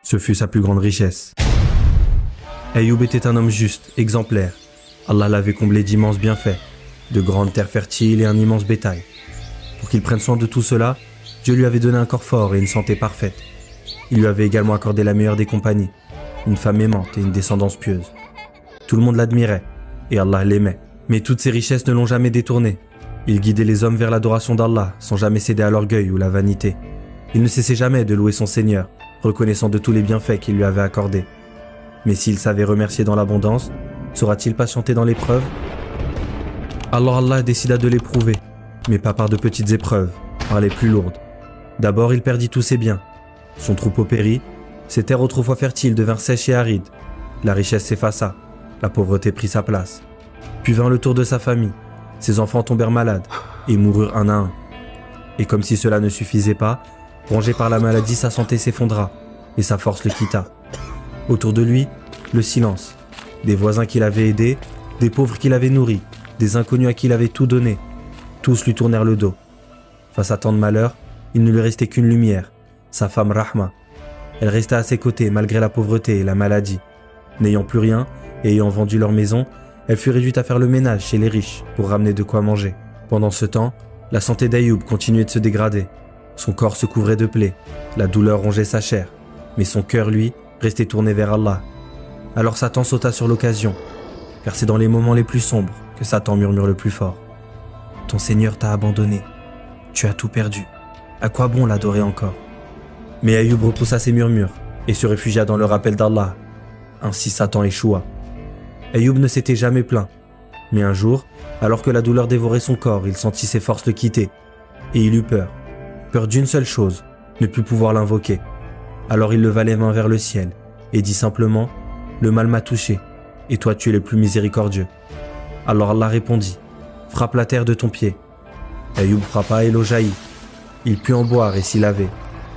Ce fut sa plus grande richesse. Ayoub était un homme juste, exemplaire. Allah l'avait comblé d'immenses bienfaits, de grandes terres fertiles et un immense bétail. Pour qu'il prenne soin de tout cela, Dieu lui avait donné un corps fort et une santé parfaite. Il lui avait également accordé la meilleure des compagnies, une femme aimante et une descendance pieuse. Tout le monde l'admirait, et Allah l'aimait. Mais toutes ces richesses ne l'ont jamais détourné. Il guidait les hommes vers l'adoration d'Allah, sans jamais céder à l'orgueil ou la vanité. Il ne cessait jamais de louer son Seigneur, reconnaissant de tous les bienfaits qu'il lui avait accordés. Mais s'il savait remercier dans l'abondance, saura-t-il patienter dans l'épreuve? Alors Allah décida de l'éprouver, mais pas par de petites épreuves, par les plus lourdes. D'abord, il perdit tous ses biens. Son troupeau périt, ses terres autrefois fertiles devinrent sèches et arides. La richesse s'effaça, la pauvreté prit sa place. Puis vint le tour de sa famille. Ses enfants tombèrent malades et moururent un à un. Et comme si cela ne suffisait pas, rongé par la maladie, sa santé s'effondra et sa force le quitta. Autour de lui, le silence. Des voisins qu'il avait aidés, des pauvres qu'il avait nourris, des inconnus à qui il avait tout donné. Tous lui tournèrent le dos. Face à tant de malheur, il ne lui restait qu'une lumière, sa femme Rahma. Elle restait à ses côtés malgré la pauvreté et la maladie. N'ayant plus rien et ayant vendu leur maison, elle fut réduite à faire le ménage chez les riches pour ramener de quoi manger. Pendant ce temps, la santé d'Ayoub continuait de se dégrader. Son corps se couvrait de plaies, la douleur rongeait sa chair, mais son cœur, lui, restait tourné vers Allah. Alors Satan sauta sur l'occasion, car c'est dans les moments les plus sombres que Satan murmure le plus fort. « Ton Seigneur t'a abandonné, tu as tout perdu, à quoi bon l'adorer encore ?» Mais Ayoub repoussa ces murmures et se réfugia dans le rappel d'Allah. Ainsi Satan échoua. Ayoub ne s'était jamais plaint, mais un jour, alors que la douleur dévorait son corps, il sentit ses forces le quitter, et il eut peur. Peur d'une seule chose, ne plus pouvoir l'invoquer. Alors il leva les mains vers le ciel et dit simplement « Le mal m'a touché, et toi tu es le plus miséricordieux. » Alors Allah répondit « Frappe la terre de ton pied. » Ayoub frappa et l'eau jaillit. Il put en boire et s'y laver,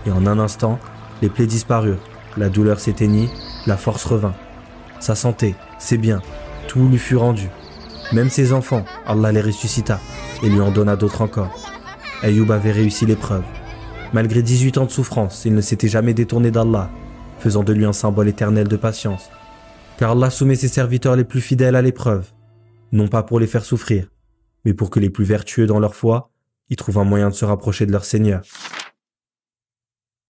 et en un instant, les plaies disparurent, la douleur s'éteignit, la force revint. Sa santé, ses biens, tout lui fut rendu. Même ses enfants, Allah les ressuscita et lui en donna d'autres encore. Ayoub avait réussi l'épreuve. Malgré 18 ans de souffrance, il ne s'était jamais détourné d'Allah, faisant de lui un symbole éternel de patience. Car Allah soumet ses serviteurs les plus fidèles à l'épreuve, non pas pour les faire souffrir, mais pour que les plus vertueux dans leur foi y trouvent un moyen de se rapprocher de leur Seigneur.